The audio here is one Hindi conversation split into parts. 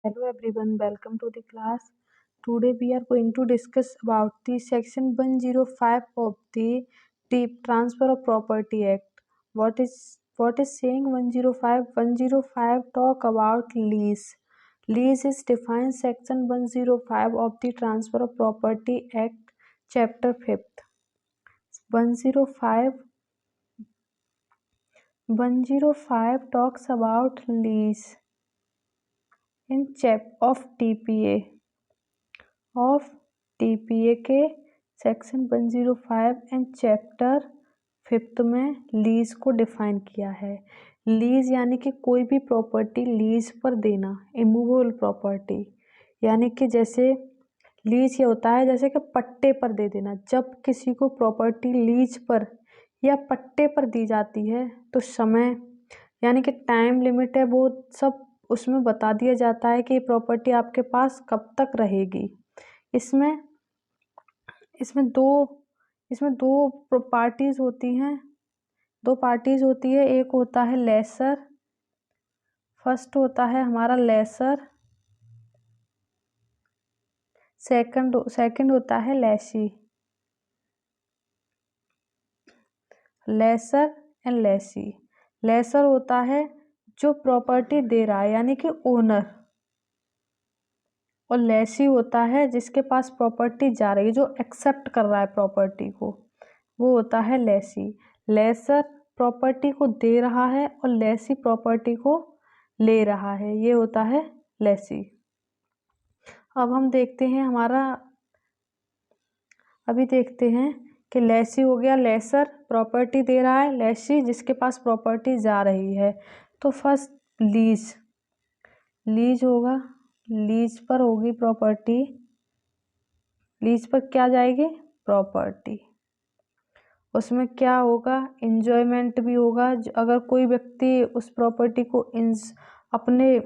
Hello everyone, welcome to the class. Today we are going to discuss about the section 105 of the Transfer of Property Act. What is saying 105? 105 talk about lease. Lease is defined section 105 of the Transfer of Property Act, chapter 5th. 105 105 talks about lease in of TPA के सेक्शन 105 एंड चैप्टर 5th में लीज को डिफाइन किया है। लीज यानी कि कोई भी प्रॉपर्टी लीज पर देना, इमूवेबल प्रॉपर्टी, यानी कि जैसे लीज ये होता है जैसे कि पट्टे पर दे देना। जब किसी को प्रॉपर्टी लीज पर या पट्टे पर दी जाती है तो समय यानी कि टाइम लिमिट है, वो सब उसमें बता दिया जाता है कि प्रॉपर्टी आपके पास कब तक रहेगी। इसमें दो पार्टीज होती हैं, एक होता है लेसर, फर्स्ट होता है हमारा लेसर, सेकंड होता है lessee. Lessor and lessee. Lessor होता है जो प्रॉपर्टी दे रहा है यानी कि ओनर, और लेसी होता है जिसके पास प्रॉपर्टी जा रही है, जो एक्सेप्ट कर रहा है प्रॉपर्टी को, वो होता है लेसी। लेसर प्रॉपर्टी को दे रहा है और लेसी प्रॉपर्टी को ले रहा है, ये होता है लेसी। अब हम देखते हैं अभी देखते हैं कि लेसी हो गया, लेसर प्रॉपर्टी दे रहा है, लेसी जिसके पास प्रॉपर्टी जा रही है। तो फर्स्ट लीज होगा, लीज पर होगी प्रॉपर्टी, लीज पर क्या जाएगी प्रॉपर्टी, उसमें क्या होगा एंजॉयमेंट भी होगा। अगर कोई व्यक्ति उस प्रॉपर्टी को अपने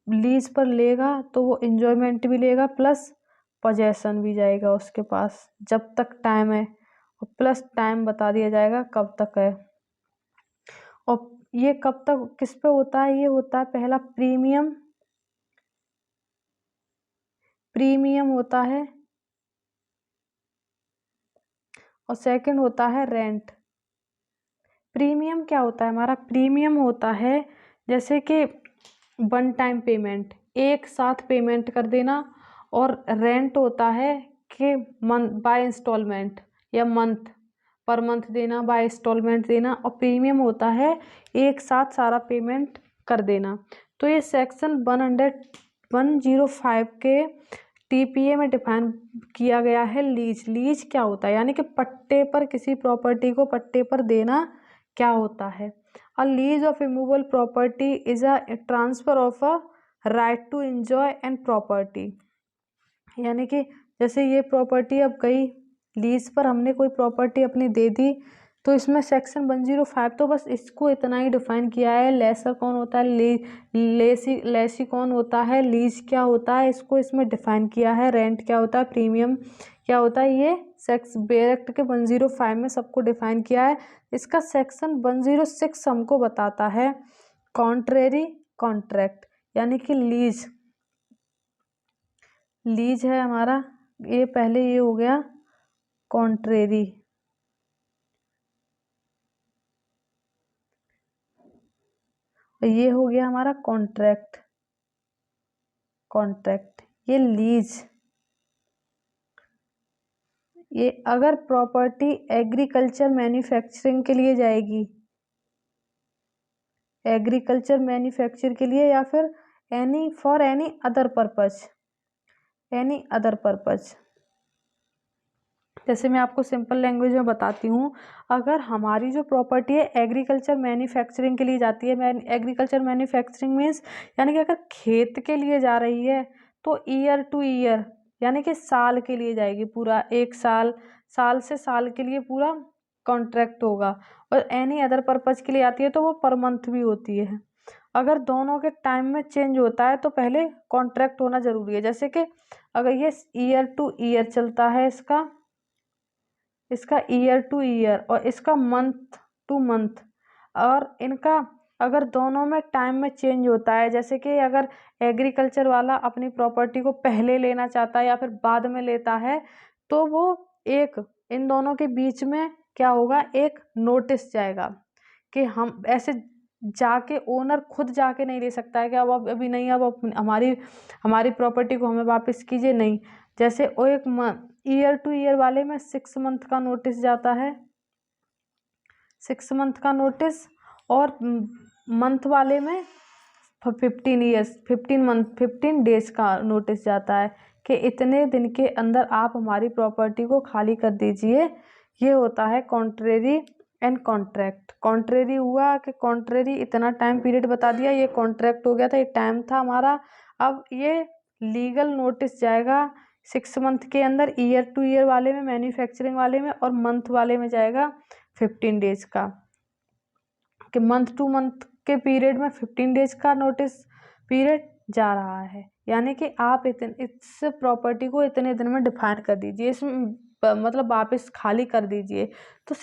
लीज पर लेगा तो वो एंजॉयमेंट भी लेगा, प्लस पोजेसन भी जाएगा उसके पास जब तक टाइम है, और प्लस टाइम बता दिया जाएगा कब तक है। और ये कब तक किस पे होता है, ये होता है पहला प्रीमियम होता है, और सेकंड होता है रेंट। प्रीमियम क्या होता है हमारा, प्रीमियम होता है जैसे कि वन टाइम पेमेंट, एक साथ पेमेंट कर देना, और रेंट होता है कि बाय इंस्टॉलमेंट या पर मंथ देना, बाय इंस्टॉलमेंट देना, और प्रीमियम होता है एक साथ सारा पेमेंट कर देना। तो ये सेक्शन 105 के टीपीए में डिफाइन किया गया है लीज क्या होता है, यानी कि पट्टे पर किसी प्रॉपर्टी को पट्टे पर देना क्या होता है। A lease of immovable property is a transfer of a right to enjoy and property, यानी कि जैसे ये प्रॉपर्टी अब गई लीज पर, हमने कोई प्रॉपर्टी अपनी दे दी, तो इसमें सेक्शन 105 तो बस इसको इतना ही डिफाइन किया है। लेसर कौन होता है, लेसी कौन होता है, लीज क्या होता है, इसको इसमें डिफाइन किया है। रेंट क्या होता है, प्रीमियम क्या होता है, ये एक्ट के 105 में सबको डिफाइन किया है। इसका सेक्शन 106 हमको बताता है कॉन्ट्रेरी कॉन्ट्रैक्ट, यानी कि लीज है हमारा, ये पहले ये हो गया कॉन्ट्रेरी, ये हो गया हमारा कॉन्ट्रैक्ट। ये लीज, ये अगर प्रॉपर्टी एग्रीकल्चर मैन्युफैक्चरिंग के लिए जाएगी, एग्रीकल्चर मैन्युफैक्चर के लिए, या फिर एनी अदर पर्पज, जैसे मैं आपको सिंपल लैंग्वेज में बताती हूँ। अगर हमारी जो प्रॉपर्टी है एग्रीकल्चर मैन्युफैक्चरिंग के लिए जाती है, एग्रीकल्चर मैन्युफैक्चरिंग मीन्स यानी कि अगर खेत के लिए जा रही है तो ईयर टू ईयर, यानी कि साल के लिए जाएगी, पूरा एक साल से साल के लिए पूरा कॉन्ट्रैक्ट होगा। और एनी अदर पर्पज के लिए आती है तो वो पर मंथ भी होती है। अगर दोनों के टाइम में चेंज होता है तो पहले कॉन्ट्रैक्ट होना जरूरी है। जैसे कि अगर ये ईयर टू ईयर चलता है, इसका ईयर टू ईयर, और इसका मंथ टू मंथ, और इनका अगर दोनों में टाइम में चेंज होता है, जैसे कि अगर एग्रीकल्चर वाला अपनी प्रॉपर्टी को पहले लेना चाहता है या फिर बाद में लेता है, तो वो इन दोनों के बीच में क्या होगा, एक नोटिस जाएगा कि हम ऐसे जाके ओनर खुद जाके नहीं ले सकता है कि अब अभी नहीं, अब हमारी प्रॉपर्टी को हमें वापस कीजिए, नहीं। जैसे वो एक ईयर टू ईयर वाले में 6 मंथ का नोटिस जाता है, 6 मंथ का नोटिस, और मंथ वाले में 15 डेज का नोटिस जाता है कि इतने दिन के अंदर आप हमारी प्रॉपर्टी को खाली कर दीजिए। ये होता है कॉन्ट्रेरी एंड कॉन्ट्रैक्ट। कॉन्ट्रेरी हुआ कि कॉन्ट्रेरी इतना टाइम पीरियड बता दिया, ये कॉन्ट्रैक्ट हो गया था, ये टाइम था हमारा। अब ये लीगल नोटिस जाएगा 6 मंथ के अंदर, ईयर टू ईयर वाले में, मैन्युफैक्चरिंग वाले में, और मंथ वाले में जाएगा 15 डेज का, कि मंथ टू मंथ के पीरियड में 15 डेज का नोटिस पीरियड जा रहा है। यानी कि आप इस प्रॉपर्टी को इतने दिन में डिफाइन कर दीजिए, इसमें मतलब वापस खाली कर दीजिए। तो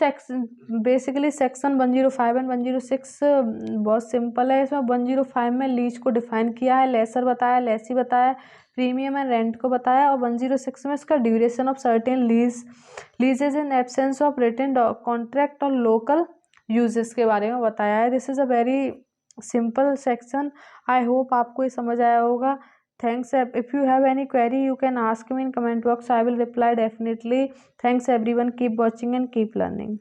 बेसिकली सेक्शन 105 एंड 106 बहुत सिंपल है। इसमें 105 में लीज को डिफाइन किया है, लेसर बताया, लेसी बताया, प्रीमियम एंड रेंट को बताया, और 106 में इसका duration of certain leases in absence of written contract और लोकल यूजेस के बारे में बताया है। This is a very simple section. I hope आपको ये समझ आया होगा। Thanks. If you have any query, you can ask me in comment box. I will reply definitely. Thanks everyone. Keep watching and keep learning.